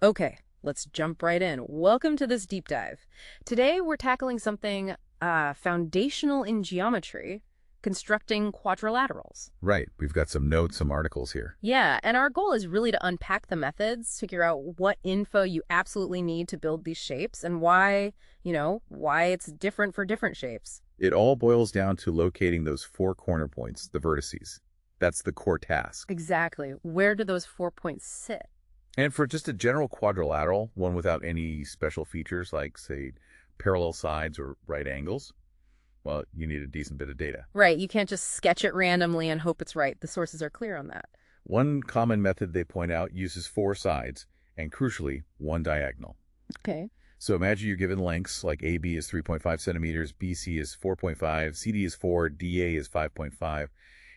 Okay, let's jump right in. Welcome to this deep dive. Today we're tackling something foundational in geometry, constructing quadrilaterals. Right. We've got some notes, some articles here. Yeah, and our goal is really to unpack the methods, figure out what info you absolutely need to build these shapes and why it's different for different shapes. It all boils down to locating those four corner points, the vertices. That's the core task. Exactly. Where do those 4 points sit? And for just a general quadrilateral, one without any special features like, say, parallel sides or right angles, well, you need a decent bit of data. Right, you can't just sketch it randomly and hope it's right. The sources are clear on that. One common method they point out uses four sides and, crucially, one diagonal. Okay. So imagine you're given lengths like AB is 3.5 centimeters, BC is 4.5, CD is 4, DA is 5.5,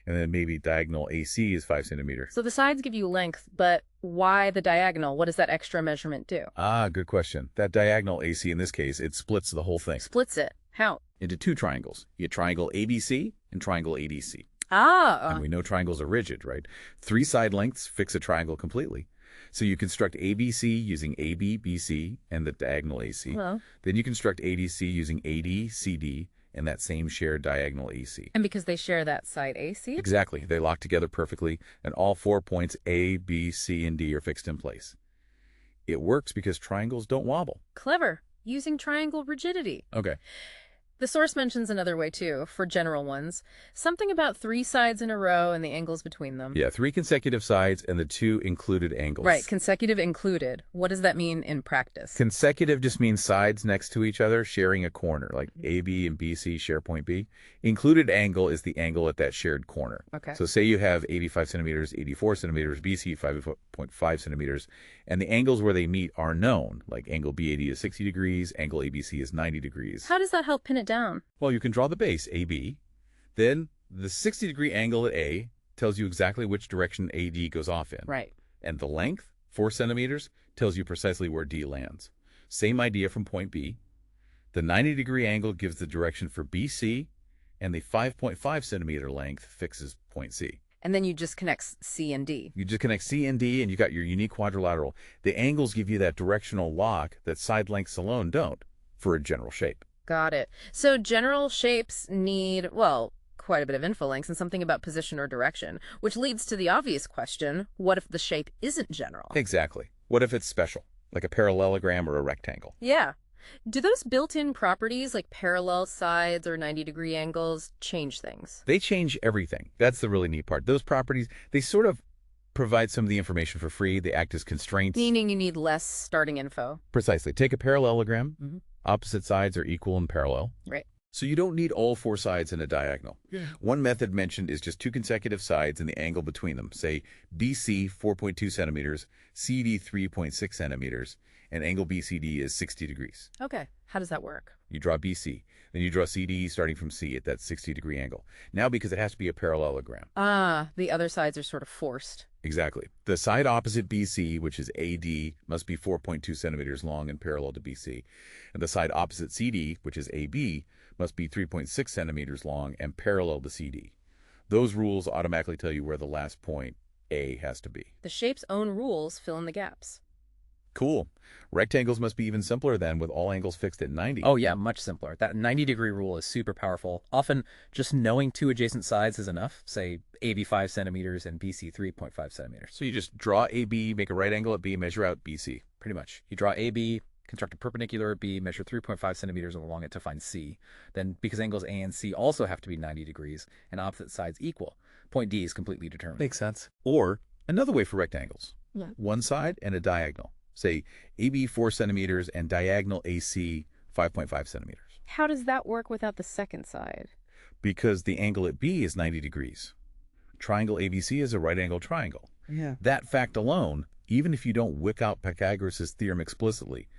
and then maybe diagonal AC is 5 centimeters. So the sides give you length, but why the diagonal? What does that extra measurement do? Ah, good question. That diagonal AC, in this case, it splits the whole thing Splits it. How? into two triangles. You get triangle ABC and triangle ADC. Ah, And we know triangles are rigid, right? Three side lengths fix a triangle completely. So you construct ABC using AB, BC, and the diagonal AC. well, Then you construct ADC using AD, CD, and that same shared diagonal AC. and because they share that side AC? Exactly. They lock together perfectly, and all 4 points A, B, C, and D are fixed in place. It works because triangles don't wobble. Clever. Using triangle rigidity. Okay. The source mentions another way, too, for general ones. Something about three sides in a row and the angles between them. Yeah, 3 consecutive sides and the 2 included angles. Right, consecutive included. What does that mean in practice? Consecutive just means sides next to each other sharing a corner, like AB and BC share point B. Included angle is the angle at that shared corner. Okay. So say you have 85 centimeters, 84 centimeters, BC 5.5 centimeters, and the angles where they meet are known, like angle BAD is 60 degrees, angle ABC is 90 degrees. How does that help pin it down? Well, you can draw the base, AB. Then the 60-degree angle at A tells you exactly which direction AD goes off in. Right. And the length, 4 centimeters, tells you precisely where D lands. Same idea from point B. The 90-degree angle gives the direction for BC, and the 5.5 centimeter length fixes point C. And then you just connect C and D. You just connect C and D, and you got your unique quadrilateral. The angles give you that directional lock that side lengths alone don't for a general shape. Got it. So general shapes need, well, quite a bit of info links and something about position or direction, which leads to the obvious question, what if the shape isn't general? Exactly. What if it's special, like a parallelogram or a rectangle? Yeah. Do those built-in properties like parallel sides or 90-degree angles change things? They change everything. That's the really neat part. Those properties, they sort of provide some of the information for free. They act as constraints. Meaning you need less starting info. Precisely. Take a parallelogram. Mm-hmm. Opposite sides are equal and parallel. Right. So you don't need all 4 sides in a diagonal. Yeah. One method mentioned is just 2 consecutive sides and the angle between them. Say BC 4.2 centimeters, CD 3.6 centimeters, and angle BCD is 60 degrees. Okay. How does that work? You draw BC. Then you draw CD starting from C at that 60-degree angle. Now, because it has to be a parallelogram. Ah, the other sides are sort of forced. Exactly. The side opposite BC, which is AD, must be 4.2 centimeters long and parallel to BC. And the side opposite CD, which is AB, must be 3.6 centimeters long and parallel to CD. Those rules automatically tell you where the last point, A, has to be. The shape's own rules fill in the gaps. Cool. Rectangles must be even simpler then, with all angles fixed at 90. Oh yeah, much simpler. That 90-degree rule is super powerful. Often, just knowing 2 adjacent sides is enough. Say AB 5 centimeters and BC 3.5 centimeters. So you just draw AB, make a right angle at B, measure out BC. Pretty much. You draw AB, construct a perpendicular at B, measure 3.5 centimeters along it to find C. Then, because angles A and C also have to be 90 degrees and opposite sides equal, point D is completely determined. Makes sense. Or another way for rectangles. Yeah. One side and a diagonal. Say AB 4 centimeters and diagonal AC 5.5 centimeters. How does that work without the second side? Because the angle at B is 90 degrees. Triangle ABC is a right angle triangle. Yeah. That fact alone, even if you don't whip out Pythagoras' theorem explicitly,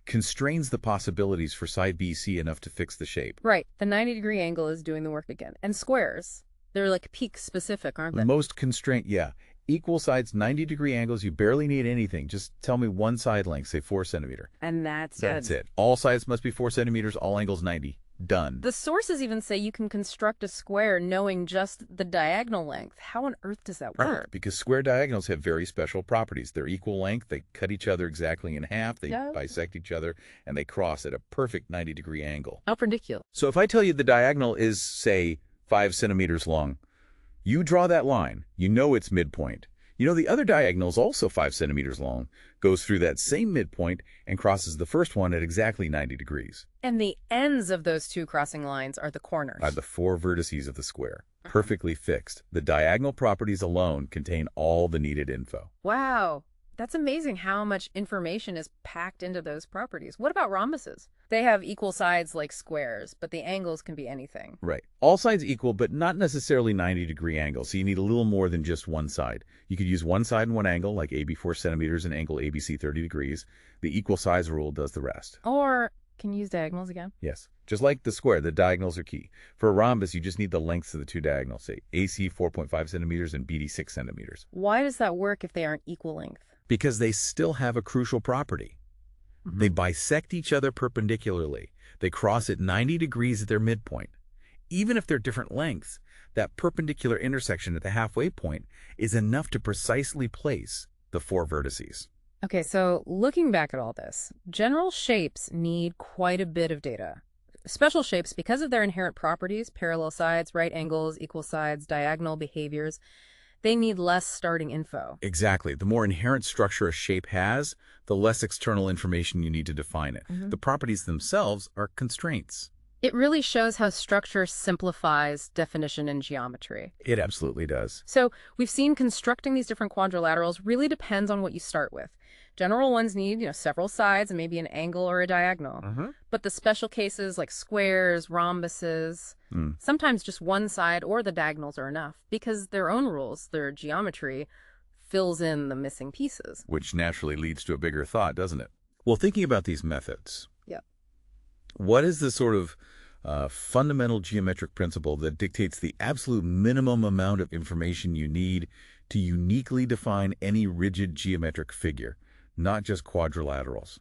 constrains the possibilities for side BC enough to fix the shape. Right. The 90-degree angle is doing the work again. And squares. They're like peak specific, aren't they? Most constraint, yeah. Equal sides, 90-degree angles, you barely need anything. Just tell me one side length, say 4 centimeter. And that's That's it. All sides must be 4 centimeters, all angles 90. Done. The sources even say you can construct a square knowing just the diagonal length. How on earth does that Right, work? because square diagonals have very special properties. They're equal length, they cut each other exactly in half, they Yeah. bisect each other, and they cross at a perfect 90-degree angle. How ridiculous. So if I tell you the diagonal is, say, 5 centimeters long, you draw that line, you know its midpoint. You know the other diagonal is also 5 centimeters long, goes through that same midpoint, and crosses the first one at exactly 90 degrees. And the ends of those two crossing lines are the corners. Are the 4 vertices of the square, perfectly fixed. The diagonal properties alone contain all the needed info. Wow. That's amazing how much information is packed into those properties. What about rhombuses? They have equal sides like squares, but the angles can be anything. Right. All sides equal, but not necessarily 90-degree angles, so you need a little more than just one side. You could use one side and one angle, like AB 4 centimeters and angle ABC 30 degrees. The equal size rule does the rest. Or can you use diagonals again? Yes. Just like the square, the diagonals are key. For a rhombus, you just need the lengths of the two diagonals, say AC 4.5 centimeters and BD 6 centimeters. Why does that work if they aren't equal length? Because they still have a crucial property. They bisect each other perpendicularly. They cross at 90 degrees at their midpoint. Even if they're different lengths, that perpendicular intersection at the halfway point is enough to precisely place the 4 vertices. Okay, so looking back at all this, general shapes need quite a bit of data. Special shapes, because of their inherent properties, parallel sides, right angles, equal sides, diagonal behaviors, they need less starting info. Exactly. The more inherent structure a shape has, the less external information you need to define it. The properties themselves are constraints. It really shows how structure simplifies definition in geometry. It absolutely does. So we've seen constructing these different quadrilaterals really depends on what you start with. General ones need, several sides and maybe an angle or a diagonal. But the special cases like squares, rhombuses, sometimes just one side or the diagonals are enough because their own rules, their geometry, fills in the missing pieces. Which naturally leads to a bigger thought, doesn't it? Well, thinking about these methods, Yep. what is the sort of fundamental geometric principle that dictates the absolute minimum amount of information you need to uniquely define any rigid geometric figure, not just quadrilaterals?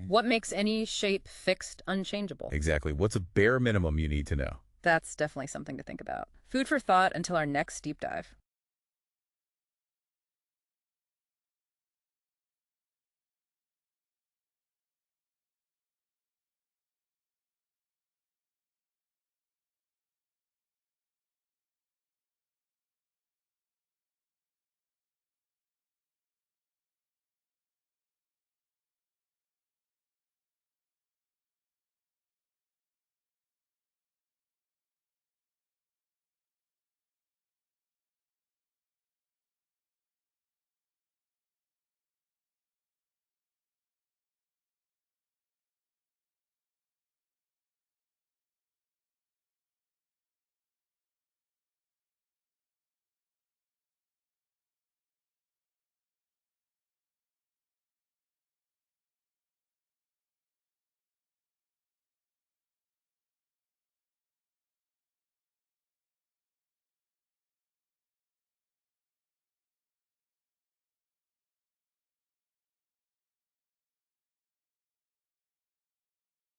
What makes any shape fixed, unchangeable? Exactly. What's a bare minimum you need to know? That's definitely something to think about. Food for thought until our next deep dive.